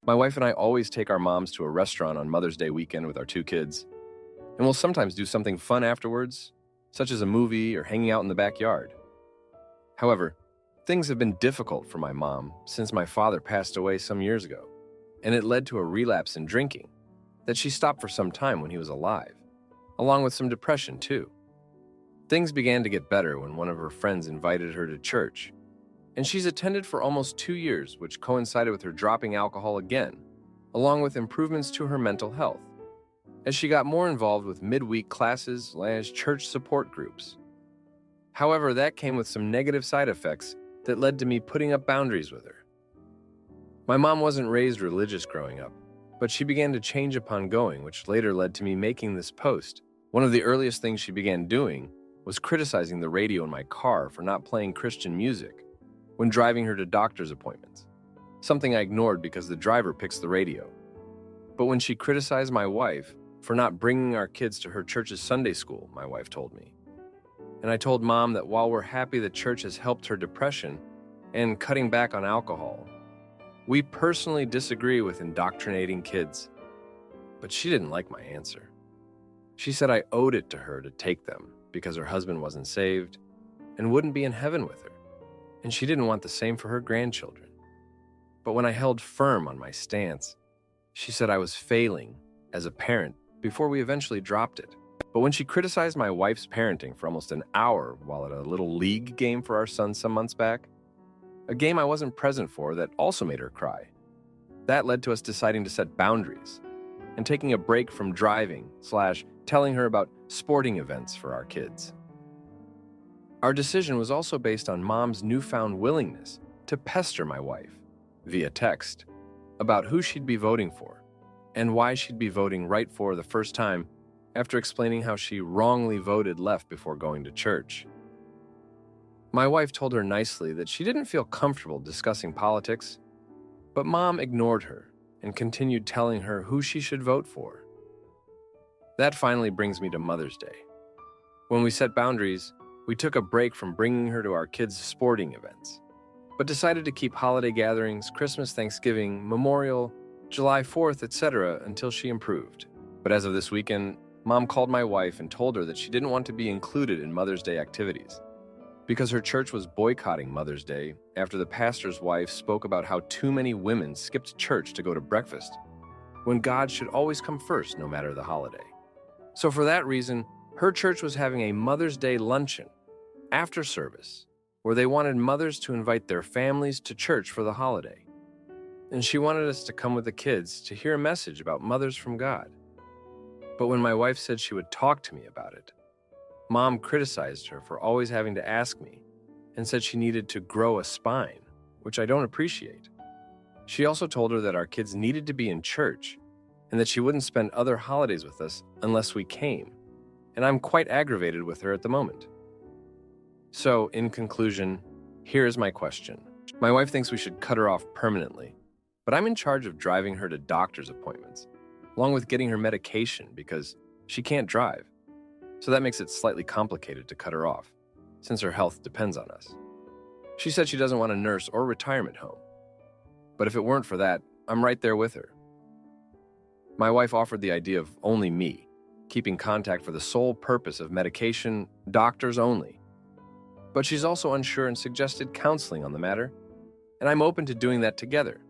My wife and I always take our moms to a restaurant on Mother's Day weekend with our two kids, and we'll sometimes do something fun afterwards, such as a movie or hanging out in the backyard. However, things have been difficult for my mom since my father passed away some years ago, and it led to a relapse in drinking that she stopped for some time when he was alive, along with some depression too. Things began to get better when one of her friends invited her to church, and she's attended for almost 2 years, which coincided with her dropping alcohol again, along with improvements to her mental health, as she got more involved with midweek classes and church support groups. However, that came with some negative side effects that led to me putting up boundaries with her. My mom wasn't raised religious growing up, but she began to change upon going, which later led to me making this post. One of the earliest things she began doing was criticizing the radio in my car for not playing Christian music when driving her to doctor's appointments, something I ignored because the driver picks the radio. But when she criticized my wife for not bringing our kids to her church's Sunday school, my wife told me. And I told Mom that while we're happy the church has helped her depression and cutting back on alcohol, we personally disagree with indoctrinating kids. But she didn't like my answer. She said I owed it to her to take them because her husband wasn't saved and wouldn't be in heaven with her, and she didn't want the same for her grandchildren. But when I held firm on my stance, she said I was failing as a parent before we eventually dropped it. But when she criticized my wife's parenting for almost an hour while at a little league game for our son some months back, a game I wasn't present for that also made her cry, that led to us deciding to set boundaries and taking a break from driving / telling her about sporting events for our kids. Our decision was also based on Mom's newfound willingness to pester my wife via text about who she'd be voting for and why she'd be voting right for the first time after explaining how she wrongly voted left before going to church. My wife told her nicely that she didn't feel comfortable discussing politics, but Mom ignored her and continued telling her who she should vote for. That finally brings me to Mother's Day. When we set boundaries, we took a break from bringing her to our kids' sporting events, but decided to keep holiday gatherings, Christmas, Thanksgiving, Memorial, July 4th, etc. until she improved. But as of this weekend, Mom called my wife and told her that she didn't want to be included in Mother's Day activities because her church was boycotting Mother's Day after the pastor's wife spoke about how too many women skipped church to go to breakfast, when God should always come first no matter the holiday. So for that reason, her church was having a Mother's Day luncheon after service where they wanted mothers to invite their families to church for the holiday. And she wanted us to come with the kids to hear a message about mothers from God. But when my wife said she would talk to me about it, Mom criticized her for always having to ask me and said she needed to grow a spine, which I don't appreciate. She also told her that our kids needed to be in church and that she wouldn't spend other holidays with us unless we came, and I'm quite aggravated with her at the moment. So, in conclusion, here is my question. My wife thinks we should cut her off permanently, but I'm in charge of driving her to doctor's appointments, along with getting her medication because she can't drive. So that makes it slightly complicated to cut her off, since her health depends on us. She said she doesn't want a nurse or retirement home, but if it weren't for that, I'm right there with her. My wife offered the idea of only me, keeping contact for the sole purpose of medication, doctors only. But she's also unsure and suggested counseling on the matter, and I'm open to doing that together.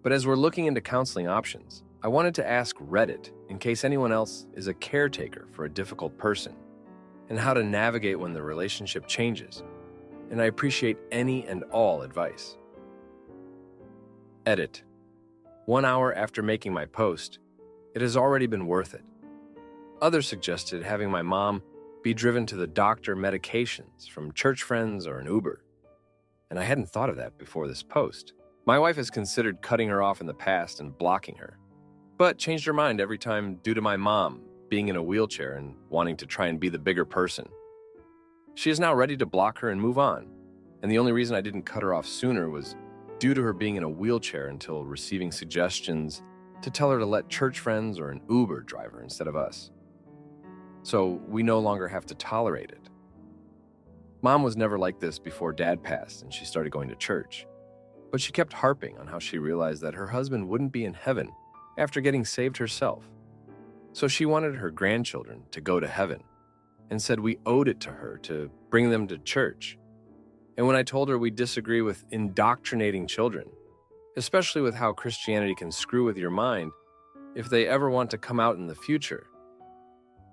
But as we're looking into counseling options, I wanted to ask Reddit in case anyone else is a caretaker for a difficult person, and how to navigate when the relationship changes, and I appreciate any and all advice. Edit. 1 hour after making my post, it has already been worth it. Others suggested having my mom be driven to the doctor medications from church friends or an Uber, and I hadn't thought of that before this post. My wife has considered cutting her off in the past and blocking her, but changed her mind every time due to my mom being in a wheelchair and wanting to try and be the bigger person. She is now ready to block her and move on, and the only reason I didn't cut her off sooner was due to her being in a wheelchair until receiving suggestions to tell her to let church friends or an Uber driver instead of us. So we no longer have to tolerate it. Mom was never like this before Dad passed and she started going to church. But she kept harping on how she realized that her husband wouldn't be in heaven after getting saved herself. So she wanted her grandchildren to go to heaven and said we owed it to her to bring them to church. And when I told her we disagree with indoctrinating children, especially with how Christianity can screw with your mind if they ever want to come out in the future,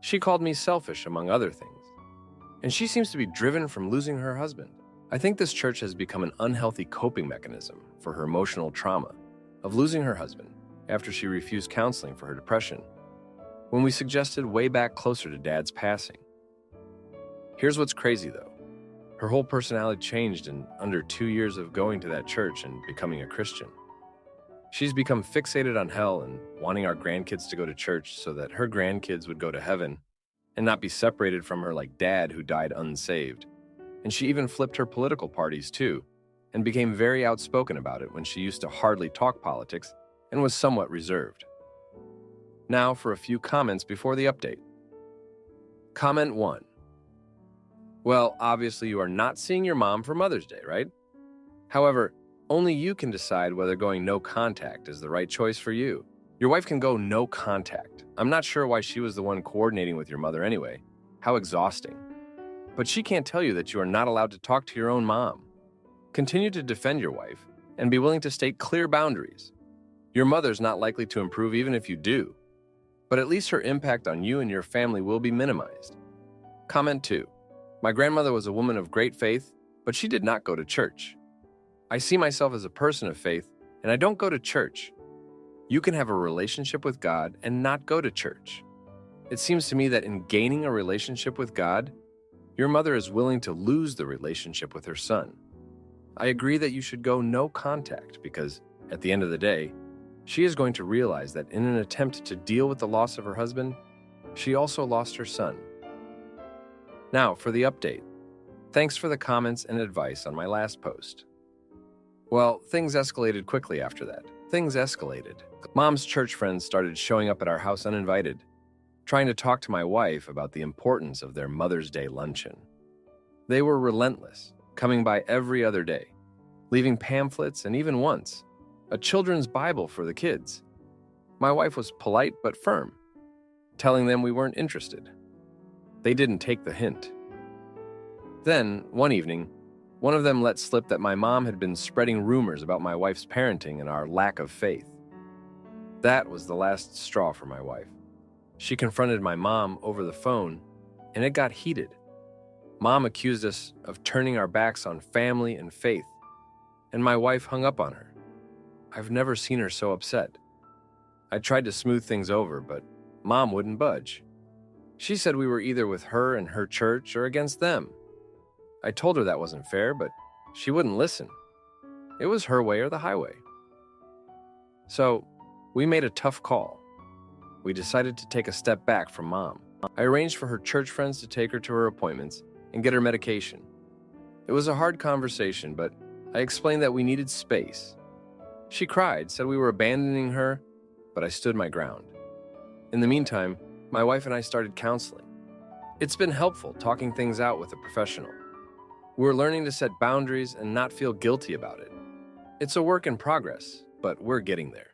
she called me selfish, among other things. And she seems to be driven from losing her husband. I think this church has become an unhealthy coping mechanism for her emotional trauma of losing her husband after she refused counseling for her depression, when we suggested way back closer to Dad's passing. Here's what's crazy though. Her whole personality changed in under 2 years of going to that church and becoming a Christian. She's become fixated on hell and wanting our grandkids to go to church so that her grandkids would go to heaven and not be separated from her like Dad, who died unsaved. And she even flipped her political parties too, and became very outspoken about it when she used to hardly talk politics and was somewhat reserved. Now for a few comments before the update. Comment 1. Well, obviously you are not seeing your mom for Mother's Day, right? However, only you can decide whether going no contact is the right choice for you. Your wife can go no contact. I'm not sure why she was the one coordinating with your mother anyway. How exhausting. But she can't tell you that you are not allowed to talk to your own mom. Continue to defend your wife and be willing to state clear boundaries. Your mother's not likely to improve even if you do, but at least her impact on you and your family will be minimized. Comment 2. My grandmother was a woman of great faith, but she did not go to church. I see myself as a person of faith, and I don't go to church. You can have a relationship with God and not go to church. It seems to me that in gaining a relationship with God, your mother is willing to lose the relationship with her son. I agree that you should go no contact because, at the end of the day, she is going to realize that in an attempt to deal with the loss of her husband, she also lost her son. Now for the update. Thanks for the comments and advice on my last post. Well, things escalated quickly after that. Things escalated. Mom's church friends started showing up at our house uninvited, trying to talk to my wife about the importance of their Mother's Day luncheon. They were relentless, coming by every other day, leaving pamphlets and even once, a children's Bible for the kids. My wife was polite but firm, telling them we weren't interested. They didn't take the hint. Then, one evening, one of them let slip that my mom had been spreading rumors about my wife's parenting and our lack of faith. That was the last straw for my wife. She confronted my mom over the phone, and it got heated. Mom accused us of turning our backs on family and faith, and my wife hung up on her. I've never seen her so upset. I tried to smooth things over, but Mom wouldn't budge. She said we were either with her and her church or against them. I told her that wasn't fair, but she wouldn't listen. It was her way or the highway. So, we made a tough call. We decided to take a step back from Mom. I arranged for her church friends to take her to her appointments and get her medication. It was a hard conversation, but I explained that we needed space. She cried, said we were abandoning her, but I stood my ground. In the meantime, my wife and I started counseling. It's been helpful talking things out with a professional. We're learning to set boundaries and not feel guilty about it. It's a work in progress, but we're getting there.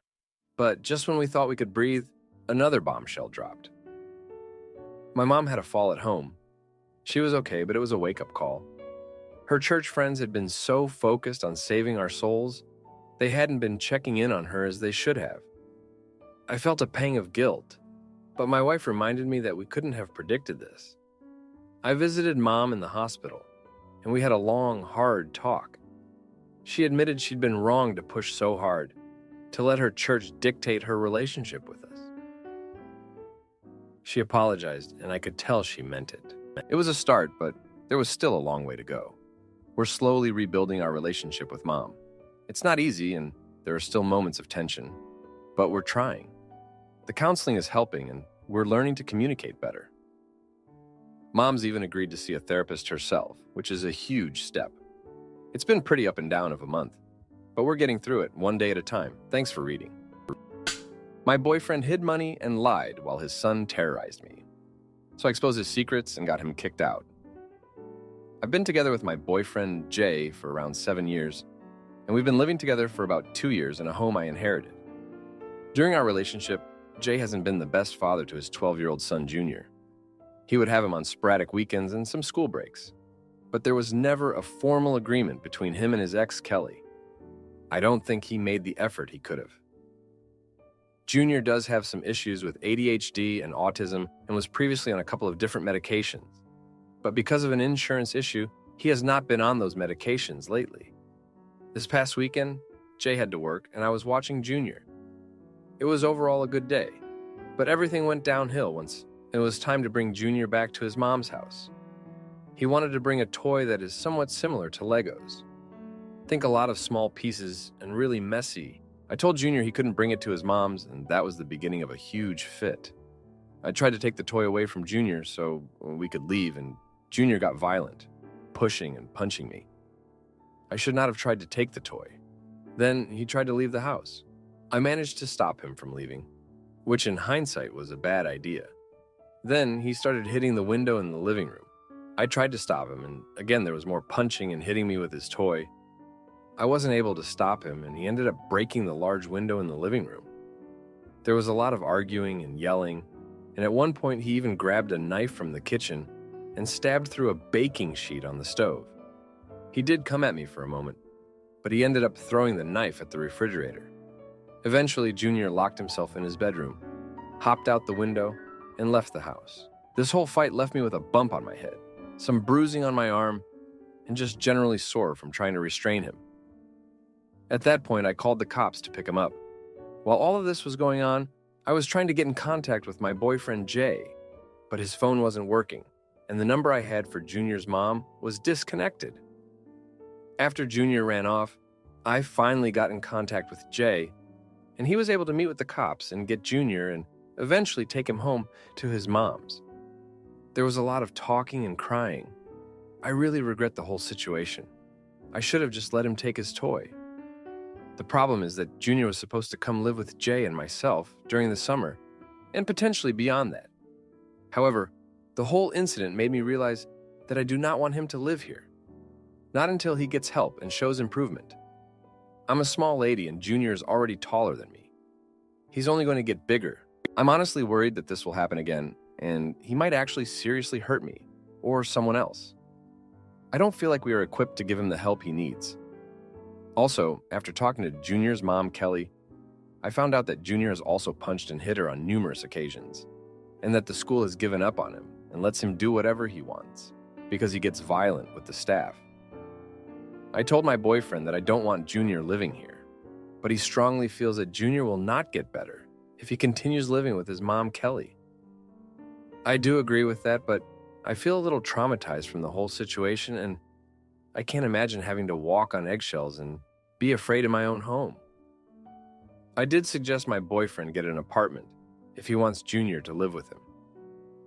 But just when we thought we could breathe, another bombshell dropped. My mom had a fall at home. She was okay, but it was a wake-up call. Her church friends had been so focused on saving our souls, they hadn't been checking in on her as they should have. I felt a pang of guilt, but my wife reminded me that we couldn't have predicted this. I visited Mom in the hospital, and we had a long, hard talk. She admitted she'd been wrong to push so hard, to let her church dictate her relationship with us. She apologized, and I could tell she meant it. It was a start, but there was still a long way to go. We're slowly rebuilding our relationship with Mom. It's not easy, and there are still moments of tension, but we're trying. The counseling is helping, and we're learning to communicate better. Mom's even agreed to see a therapist herself, which is a huge step. It's been pretty up and down of a month, but we're getting through it one day at a time. Thanks for reading. My boyfriend hid money and lied while his son terrorized me. So I exposed his secrets and got him kicked out. I've been together with my boyfriend, Jay, for around 7 years, and we've been living together for about 2 years in a home I inherited. During our relationship, Jay hasn't been the best father to his 12-year-old son, Junior. He would have him on sporadic weekends and some school breaks, but there was never a formal agreement between him and his ex, Kelly. I don't think he made the effort he could have. Junior does have some issues with ADHD and autism and was previously on a couple of different medications. But because of an insurance issue, he has not been on those medications lately. This past weekend, Jay had to work and I was watching Junior. It was overall a good day, but everything went downhill once it was time to bring Junior back to his mom's house. He wanted to bring a toy that is somewhat similar to Legos. Think a lot of small pieces and really messy. I told Junior he couldn't bring it to his mom's, and that was the beginning of a huge fit. I tried to take the toy away from Junior so we could leave, and Junior got violent, pushing and punching me. I should not have tried to take the toy. Then he tried to leave the house. I managed to stop him from leaving, which in hindsight was a bad idea. Then he started hitting the window in the living room. I tried to stop him, and again there was more punching and hitting me with his toy. I wasn't able to stop him, and he ended up breaking the large window in the living room. There was a lot of arguing and yelling, and at one point he even grabbed a knife from the kitchen and stabbed through a baking sheet on the stove. He did come at me for a moment, but he ended up throwing the knife at the refrigerator. Eventually, Junior locked himself in his bedroom, hopped out the window, and left the house. This whole fight left me with a bump on my head, some bruising on my arm, and just generally sore from trying to restrain him. At that point, I called the cops to pick him up. While all of this was going on, I was trying to get in contact with my boyfriend Jay, but his phone wasn't working, and the number I had for Junior's mom was disconnected. After Junior ran off, I finally got in contact with Jay, and he was able to meet with the cops and get Junior and eventually take him home to his mom's. There was a lot of talking and crying. I really regret the whole situation. I should have just let him take his toy. The problem is that Junior was supposed to come live with Jay and myself during the summer, and potentially beyond that. However, the whole incident made me realize that I do not want him to live here. Not until he gets help and shows improvement. I'm a small lady and Junior is already taller than me. He's only going to get bigger. I'm honestly worried that this will happen again, and he might actually seriously hurt me, or someone else. I don't feel like we are equipped to give him the help he needs. Also, after talking to Junior's mom, Kelly, I found out that Junior has also punched and hit her on numerous occasions, and that the school has given up on him and lets him do whatever he wants, because he gets violent with the staff. I told my boyfriend that I don't want Junior living here, but he strongly feels that Junior will not get better if he continues living with his mom, Kelly. I do agree with that, but I feel a little traumatized from the whole situation, and I can't imagine having to walk on eggshells and be afraid in my own home. I did suggest my boyfriend get an apartment if he wants Junior to live with him.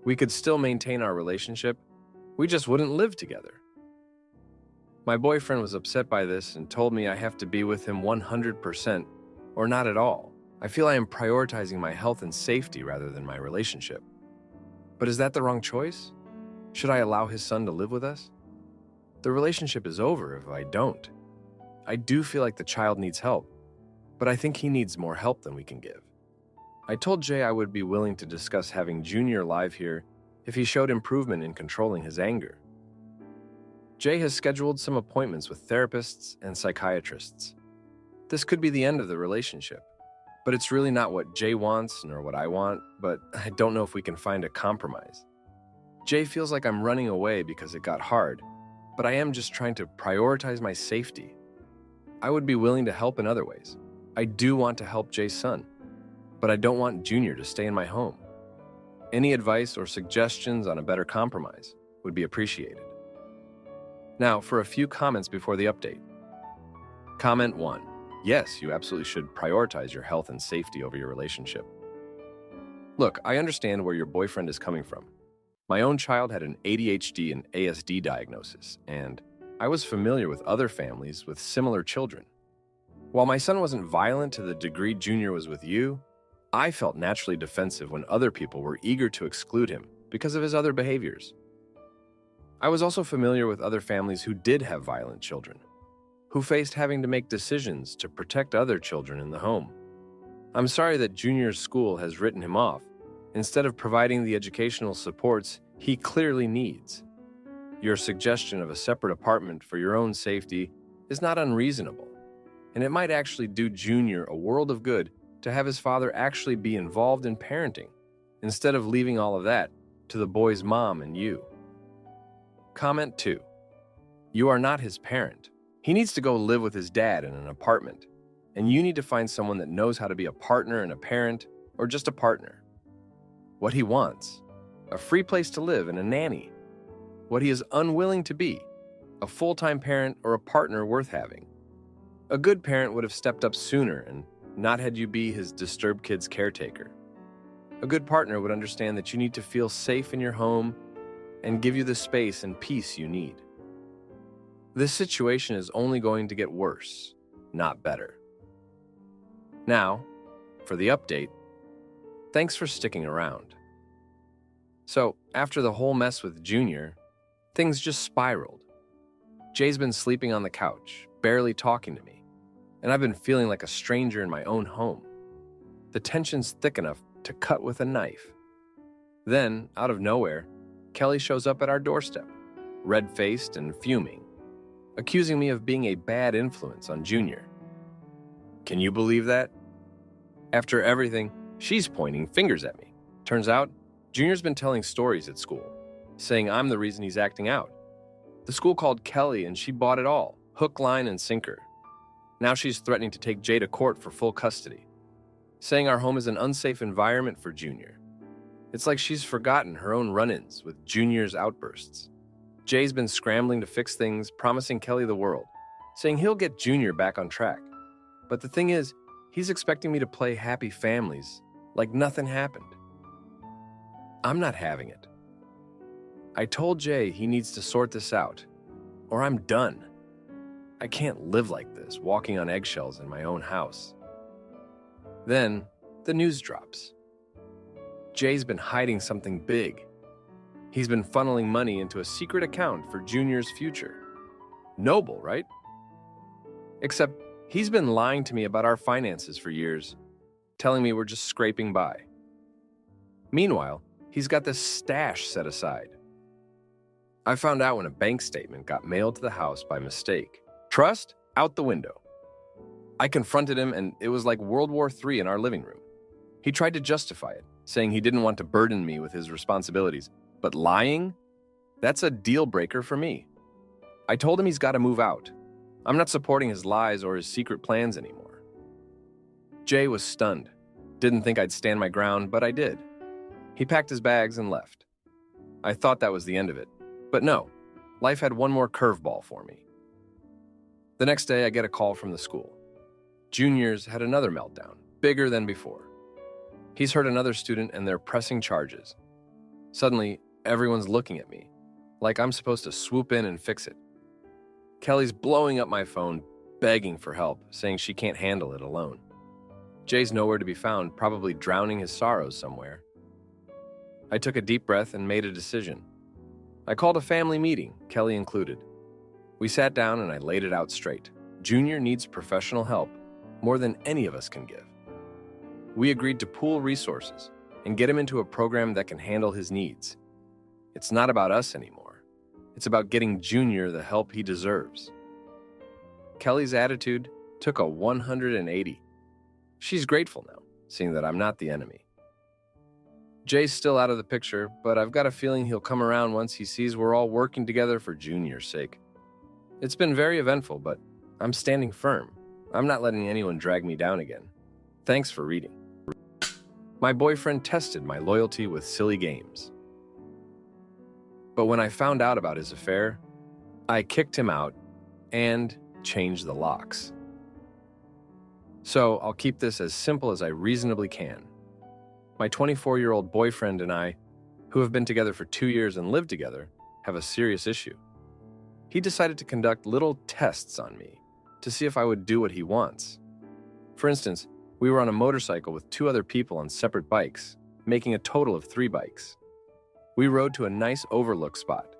We could still maintain our relationship, we just wouldn't live together. My boyfriend was upset by this and told me I have to be with him 100% or not at all. I feel I am prioritizing my health and safety rather than my relationship. But is that the wrong choice? Should I allow his son to live with us? The relationship is over if I don't. I do feel like the child needs help, but I think he needs more help than we can give. I told Jay I would be willing to discuss having Junior live here if he showed improvement in controlling his anger. Jay has scheduled some appointments with therapists and psychiatrists. This could be the end of the relationship, but it's really not what Jay wants nor what I want, but I don't know if we can find a compromise. Jay feels like I'm running away because it got hard, but I am just trying to prioritize my safety. I would be willing to help in other ways. I do want to help Jay's son, but I don't want Junior to stay in my home. Any advice or suggestions on a better compromise would be appreciated. Now, for a few comments before the update. Comment 1. Yes, you absolutely should prioritize your health and safety over your relationship. Look, I understand where your boyfriend is coming from. My own child had an ADHD and ASD diagnosis, and I was familiar with other families with similar children. While my son wasn't violent to the degree Junior was with you, I felt naturally defensive when other people were eager to exclude him because of his other behaviors. I was also familiar with other families who did have violent children, who faced having to make decisions to protect other children in the home. I'm sorry that Junior's school has written him off, instead of providing the educational supports he clearly needs. Your suggestion of a separate apartment for your own safety is not unreasonable, and it might actually do Junior a world of good to have his father actually be involved in parenting, instead of leaving all of that to the boy's mom and you. Comment 2. You are not his parent. He needs to go live with his dad in an apartment, and you need to find someone that knows how to be a partner and a parent, or just a partner. What he wants: a free place to live and a nanny. What he is unwilling to be: a full-time parent or a partner worth having. A good parent would have stepped up sooner and not had you be his disturbed kid's caretaker. A good partner would understand that you need to feel safe in your home and give you the space and peace you need. This situation is only going to get worse, not better. Now, for the update. Thanks for sticking around. So, after the whole mess with Junior, things just spiraled. Jay's been sleeping on the couch, barely talking to me, and I've been feeling like a stranger in my own home. The tension's thick enough to cut with a knife. Then, out of nowhere, Kelly shows up at our doorstep, red-faced and fuming, accusing me of being a bad influence on Junior. Can you believe that? After everything, she's pointing fingers at me. Turns out, Junior's been telling stories at school, saying I'm the reason he's acting out. The school called Kelly and she bought it all, hook, line, and sinker. Now she's threatening to take Jay to court for full custody, saying our home is an unsafe environment for Junior. It's like she's forgotten her own run-ins with Junior's outbursts. Jay's been scrambling to fix things, promising Kelly the world, saying he'll get Junior back on track. But the thing is, he's expecting me to play happy families like nothing happened. I'm not having it. I told Jay he needs to sort this out, or I'm done. I can't live like this, walking on eggshells in my own house. Then, the news drops. Jay's been hiding something big. He's been funneling money into a secret account for Junior's future. Noble, right? Except he's been lying to me about our finances for years, telling me we're just scraping by. Meanwhile, he's got this stash set aside. I found out when a bank statement got mailed to the house by mistake. Trust? Out the window. I confronted him, and it was like World War III in our living room. He tried to justify it, saying he didn't want to burden me with his responsibilities. But lying? That's a deal breaker for me. I told him he's got to move out. I'm not supporting his lies or his secret plans anymore. Jay was stunned. Didn't think I'd stand my ground, but I did. He packed his bags and left. I thought that was the end of it. But no, life had one more curveball for me. The next day, I get a call from the school. Junior's had another meltdown, bigger than before. He's hurt another student and they're pressing charges. Suddenly, everyone's looking at me, like I'm supposed to swoop in and fix it. Kelly's blowing up my phone, begging for help, saying she can't handle it alone. Jay's nowhere to be found, probably drowning his sorrows somewhere. I took a deep breath and made a decision. I called a family meeting, Kelly included. We sat down and I laid it out straight. Junior needs professional help, more than any of us can give. We agreed to pool resources and get him into a program that can handle his needs. It's not about us anymore. It's about getting Junior the help he deserves. Kelly's attitude took a 180. She's grateful now, seeing that I'm not the enemy. Jay's still out of the picture, but I've got a feeling he'll come around once he sees we're all working together for Junior's sake. It's been very eventful, but I'm standing firm. I'm not letting anyone drag me down again. Thanks for reading. My boyfriend tested my loyalty with silly games. But when I found out about his affair, I kicked him out and changed the locks. So I'll keep this as simple as I reasonably can. My 24-year-old boyfriend and I, who have been together for 2 years and lived together, have a serious issue. He decided to conduct little tests on me to see if I would do what he wants. For instance, we were on a motorcycle with 2 other people on separate bikes, making a total of 3 bikes. We rode to a nice overlook spot.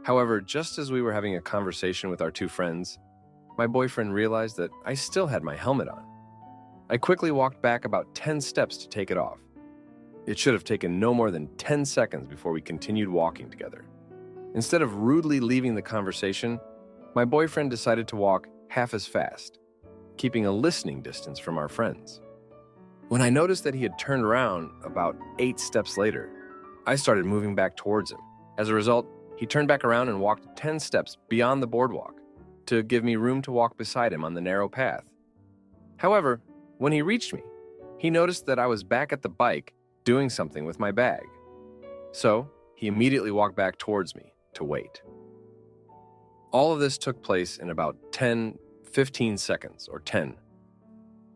However, just as we were having a conversation with our 2 friends, my boyfriend realized that I still had my helmet on. I quickly walked back about 10 steps to take it off. It should have taken no more than 10 seconds before we continued walking together. Instead of rudely leaving the conversation, my boyfriend decided to walk half as fast, keeping a listening distance from our friends. When I noticed that he had turned around about 8 steps later, I started moving back towards him. As a result, he turned back around and walked 10 steps beyond the boardwalk to give me room to walk beside him on the narrow path. However, when he reached me, he noticed that I was back at the bike doing something with my bag. So, he immediately walked back towards me to wait. All of this took place in about 15 seconds, or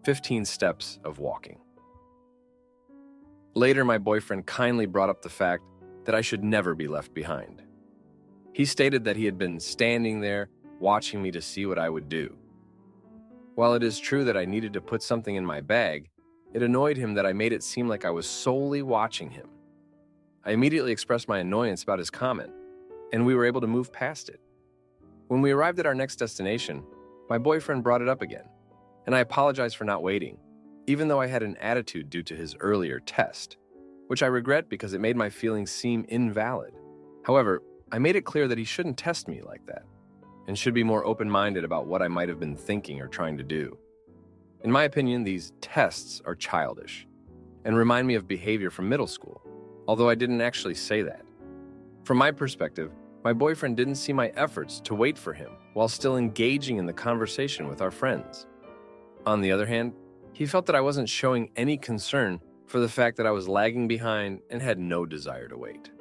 15 steps of walking. Later, my boyfriend kindly brought up the fact that I should never be left behind. He stated that he had been standing there watching me to see what I would do. While it is true that I needed to put something in my bag, it annoyed him that I made it seem like I was solely watching him. I immediately expressed my annoyance about his comment, and we were able to move past it. When we arrived at our next destination, my boyfriend brought it up again, and I apologized for not waiting, even though I had an attitude due to his earlier test, which I regret because it made my feelings seem invalid. However, I made it clear that he shouldn't test me like that, and should be more open-minded about what I might have been thinking or trying to do. In my opinion, these tests are childish and remind me of behavior from middle school, although I didn't actually say that. From my perspective, my boyfriend didn't see my efforts to wait for him while still engaging in the conversation with our friends. On the other hand, he felt that I wasn't showing any concern for the fact that I was lagging behind and had no desire to wait.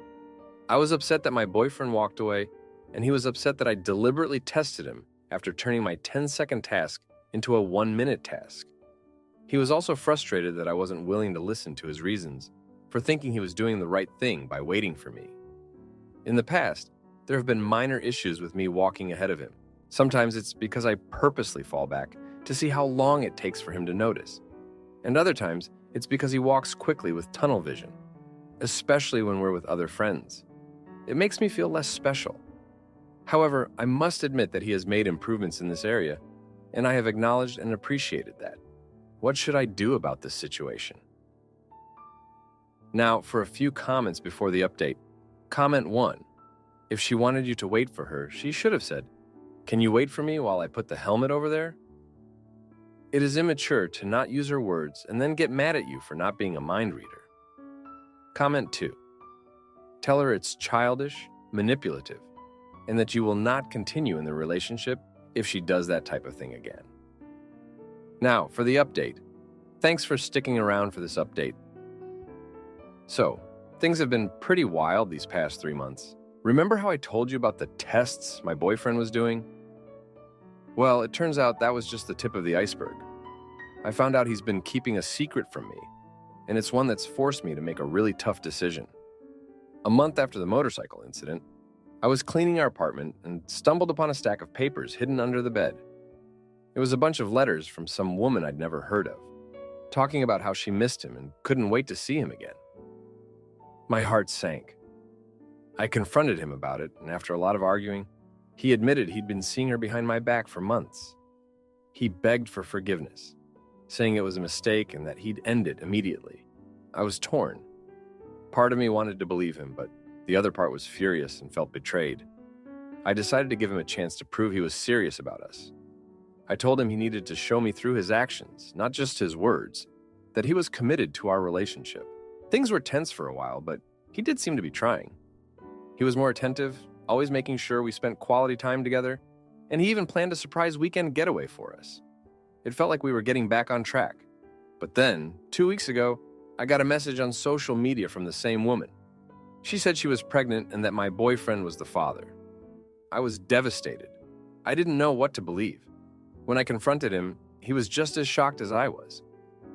I was upset that my boyfriend walked away, and he was upset that I deliberately tested him after turning my 10-second task into a 1-minute task. He was also frustrated that I wasn't willing to listen to his reasons for thinking he was doing the right thing by waiting for me. In the past, there have been minor issues with me walking ahead of him. Sometimes it's because I purposely fall back to see how long it takes for him to notice. And other times, it's because he walks quickly with tunnel vision, especially when we're with other friends. It makes me feel less special. However, I must admit that he has made improvements in this area, and I have acknowledged and appreciated that. What should I do about this situation? Now, for a few comments before the update. Comment 1. If she wanted you to wait for her, she should have said, "Can you wait for me while I put the helmet over there?" It is immature to not use her words and then get mad at you for not being a mind reader. Comment 2. Tell her it's childish, manipulative, and that you will not continue in the relationship if she does that type of thing again. Now, for the update. Thanks for sticking around for this update. So, things have been pretty wild these past 3 months. Remember how I told you about the tests my boyfriend was doing? Well, it turns out that was just the tip of the iceberg. I found out he's been keeping a secret from me, and it's one that's forced me to make a really tough decision. A month after the motorcycle incident, I was cleaning our apartment and stumbled upon a stack of papers hidden under the bed. It was a bunch of letters from some woman I'd never heard of, talking about how she missed him and couldn't wait to see him again. My heart sank. I confronted him about it, and after a lot of arguing, he admitted he'd been seeing her behind my back for months. He begged for forgiveness, saying it was a mistake and that he'd end it immediately. I was torn. Part of me wanted to believe him, but the other part was furious and felt betrayed. I decided to give him a chance to prove he was serious about us. I told him he needed to show me through his actions, not just his words, that he was committed to our relationship. Things were tense for a while, but he did seem to be trying. He was more attentive, always making sure we spent quality time together, and he even planned a surprise weekend getaway for us. It felt like we were getting back on track. But then, 2 weeks ago, I got a message on social media from the same woman. She said she was pregnant and that my boyfriend was the father. I was devastated. I didn't know what to believe. When I confronted him, he was just as shocked as I was.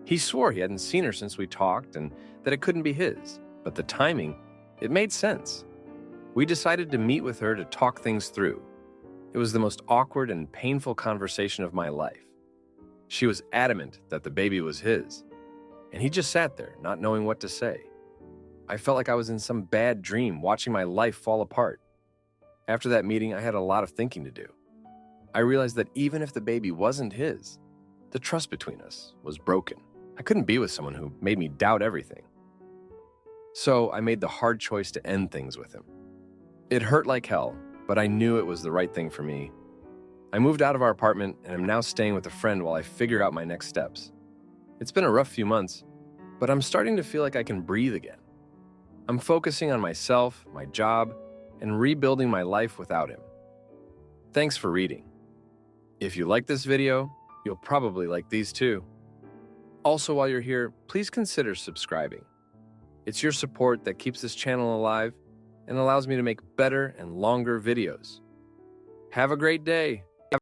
He swore he hadn't seen her since we talked and that it couldn't be his, but the timing, it made sense. We decided to meet with her to talk things through. It was the most awkward and painful conversation of my life. She was adamant that the baby was his, and he just sat there, not knowing what to say. I felt like I was in some bad dream, watching my life fall apart. After that meeting, I had a lot of thinking to do. I realized that even if the baby wasn't his, the trust between us was broken. I couldn't be with someone who made me doubt everything. So I made the hard choice to end things with him. It hurt like hell, but I knew it was the right thing for me. I moved out of our apartment and am now staying with a friend while I figure out my next steps. It's been a rough few months, but I'm starting to feel like I can breathe again. I'm focusing on myself, my job, and rebuilding my life without him. Thanks for reading. If you like this video, you'll probably like these too. Also, while you're here, please consider subscribing. It's your support that keeps this channel alive and allows me to make better and longer videos. Have a great day.